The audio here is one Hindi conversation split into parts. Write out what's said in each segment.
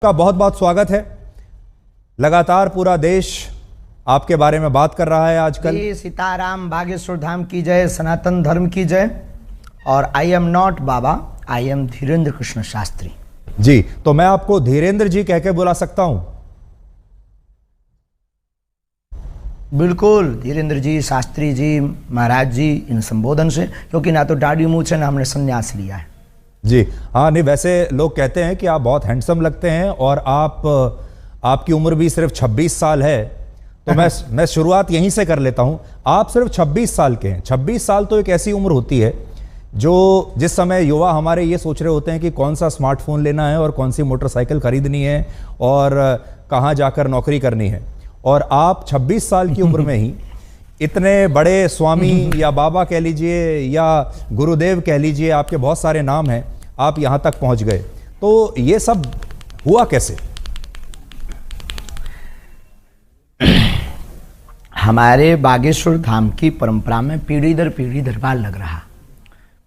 का बहुत बहुत स्वागत है। लगातार पूरा देश आपके बारे में बात कर रहा है आजकल। सीताराम, बागेश्वर धाम की जय, सनातन धर्म की जय। और I am not baba, I am Dhirendra Krishna Shastri ji. तो मैं आपको धीरेन्द्र जी कह के बुला सकता हूं? बिल्कुल, धीरेन्द्र जी, शास्त्री जी, महाराज जी, इन संबोधन से, क्योंकि ना तो दाढ़ी मूंछ है ना हमने संन्यास लिया है जी। हाँ, नहीं वैसे लोग कहते हैं कि आप बहुत हैंडसम लगते हैं और आपकी उम्र भी सिर्फ 26 साल है। तो मैं शुरुआत यहीं से कर लेता हूं। आप सिर्फ 26 साल के हैं। 26 साल तो एक ऐसी उम्र होती है जिस समय युवा हमारे ये सोच रहे होते हैं कि कौन सा स्मार्टफोन लेना है और कौन सी मोटरसाइकिल खरीदनी है और कहाँ जाकर नौकरी करनी है। और आप 26 साल की उम्र में ही इतने बड़े स्वामी या बाबा कह लीजिए या गुरुदेव कह लीजिए, आपके बहुत सारे नाम हैं, आप यहां तक पहुंच गए। तो ये सब हुआ कैसे? हमारे बागेश्वर धाम की परंपरा में पीढ़ी दर पीढ़ी दरबार लग रहा।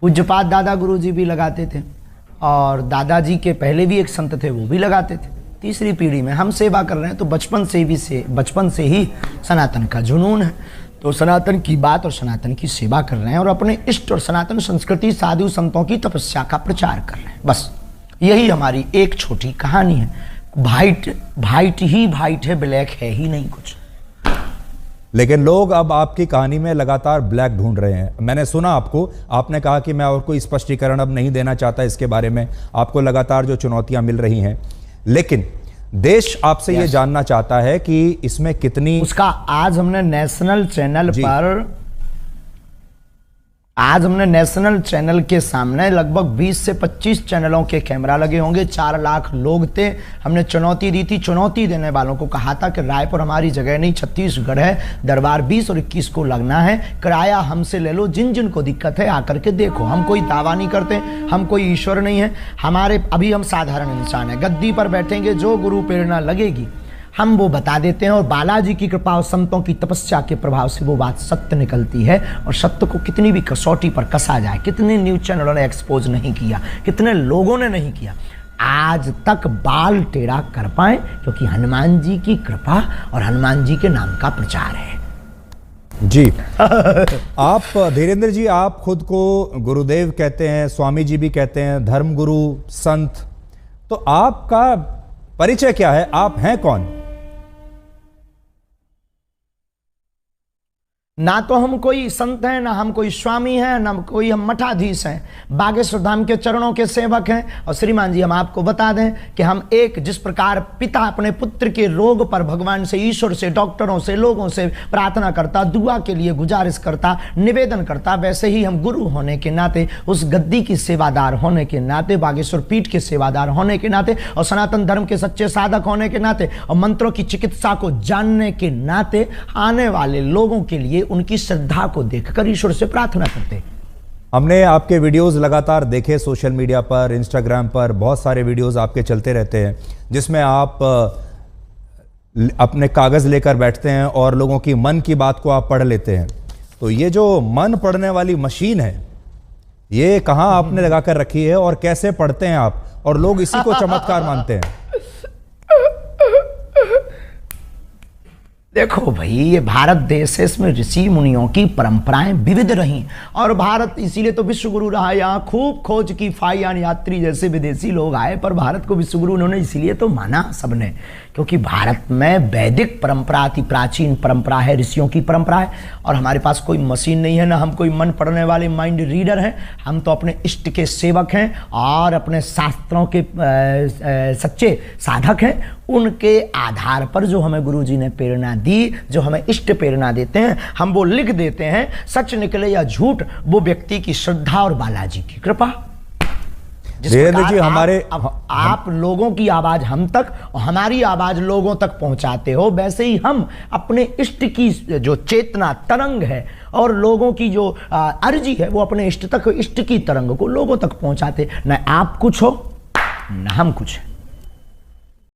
पूज्यपाद दादा गुरु जी भी लगाते थे और दादाजी के पहले भी एक संत थे, वो भी लगाते थे। तीसरी पीढ़ी में हम सेवा कर रहे हैं, तो बचपन से ही सनातन का जुनून है। तो सनातन की बात और सनातन की सेवा कर रहे हैं और अपने इष्ट और सनातन संस्कृति, साधु संतों की तपस्या का प्रचार कर रहे हैं। बस यही हमारी एक छोटी कहानी है। वाइट ही वाइट है, ब्लैक है ही नहीं कुछ। लेकिन लोग अब आपकी कहानी में लगातार ब्लैक ढूंढ रहे हैं। मैंने सुना आपने कहा कि मैं और कोई स्पष्टीकरण अब नहीं देना चाहता इसके बारे में। आपको लगातार जो चुनौतियां मिल रही हैं, लेकिन देश आपसे ये जानना चाहता है कि इसमें कितनी उसका आज हमने नेशनल चैनल के सामने लगभग 20 से 25 चैनलों के कैमरा लगे होंगे। 4 लाख लोग थे। हमने चुनौती दी थी, चुनौती देने वालों को कहा था कि रायपुर हमारी जगह नहीं, छत्तीसगढ़ है, दरबार 20 और 21 को लगना है, किराया हमसे ले लो, जिन जिन को दिक्कत है आकर के देखो। हम कोई दावा नहीं करते, हम कोई ईश्वर नहीं है, अभी हम साधारण इंसान है। गद्दी पर बैठेंगे, जो गुरु प्रेरणा लगेगी हम वो बता देते हैं और बालाजी की कृपा और संतों की तपस्या के प्रभाव से वो बात सत्य निकलती है। और सत्य को कितनी भी कसौटी पर कसा जाए, कितने न्यूज चैनलों ने एक्सपोज नहीं किया, कितने लोगों ने नहीं किया, आज तक बाल टेढ़ा कर पाए, क्योंकि हनुमान जी की कृपा और हनुमान जी के नाम का प्रचार है जी। आप धीरेन्द्र जी, आप खुद को गुरुदेव कहते हैं, स्वामी जी भी कहते हैं, धर्मगुरु, संत। तो आपका परिचय क्या है? आप हैं कौन? ना तो हम कोई संत हैं, ना हम कोई स्वामी हैं, ना कोई हम मठाधीश हैं। बागेश्वर धाम के चरणों के सेवक हैं। और श्रीमान जी, हम आपको बता दें कि हम जिस प्रकार पिता अपने पुत्र के रोग पर भगवान से, ईश्वर से, डॉक्टरों से, लोगों से प्रार्थना करता, दुआ के लिए गुजारिश करता, निवेदन करता, वैसे ही हम गुरु होने के नाते, उस गद्दी की सेवादार होने के नाते, बागेश्वर पीठ के सेवादार होने के नाते और सनातन धर्म के सच्चे साधक होने के नाते और मंत्रों की चिकित्सा को जानने के नाते आने वाले लोगों के लिए उनकी श्रद्धा को देखकर ईश्वर से प्रार्थना करते। हमने आपके वीडियोस लगातार देखे सोशल मीडिया पर, इंस्टाग्राम पर बहुत सारे वीडियोस आपके चलते रहते हैं, जिसमें आप अपने कागज लेकर बैठते हैं और लोगों की मन की बात को आप पढ़ लेते हैं। तो ये जो मन पढ़ने वाली मशीन है, ये कहाँ आपने लगाकर रखी है और कैसे पढ़ते हैं आप? और लोग इसी को चमत्कार मानते हैं। देखो भाई, ये भारत देश है, इसमें ऋषि मुनियों की परंपराएं विविध रही और भारत इसीलिए तो विश्व गुरु रहा। यहाँ खूब खोज की फाइयान यात्री जैसे विदेशी लोग आए, पर भारत को विश्व गुरु उन्होंने इसीलिए तो माना सबने, क्योंकि भारत में वैदिक परंपरा, अति प्राचीन परंपरा है, ऋषियों की परंपरा है। और हमारे पास कोई मशीन नहीं है, ना हम कोई मन पढ़ने वाले माइंड रीडर हैं। हम तो अपने इष्ट के सेवक हैं और अपने शास्त्रों के सच्चे साधक हैं। उनके आधार पर जो हमें गुरु जी ने प्रेरणा दी, जो हमें इष्ट प्रेरणा देते हैं, हम वो लिख देते हैं। सच निकले या झूठ, वो व्यक्ति की श्रद्धा और बालाजी की कृपा। धीरेन्द्र जी, आप लोगों की आवाज हम तक और हमारी आवाज लोगों तक पहुंचाते हो, वैसे ही हम अपने इष्ट की जो चेतना तरंग है और लोगों की जो अर्जी है, वो अपने इष्ट की तरंग को लोगों तक पहुंचाते। न आप कुछ हो, न हम कुछ।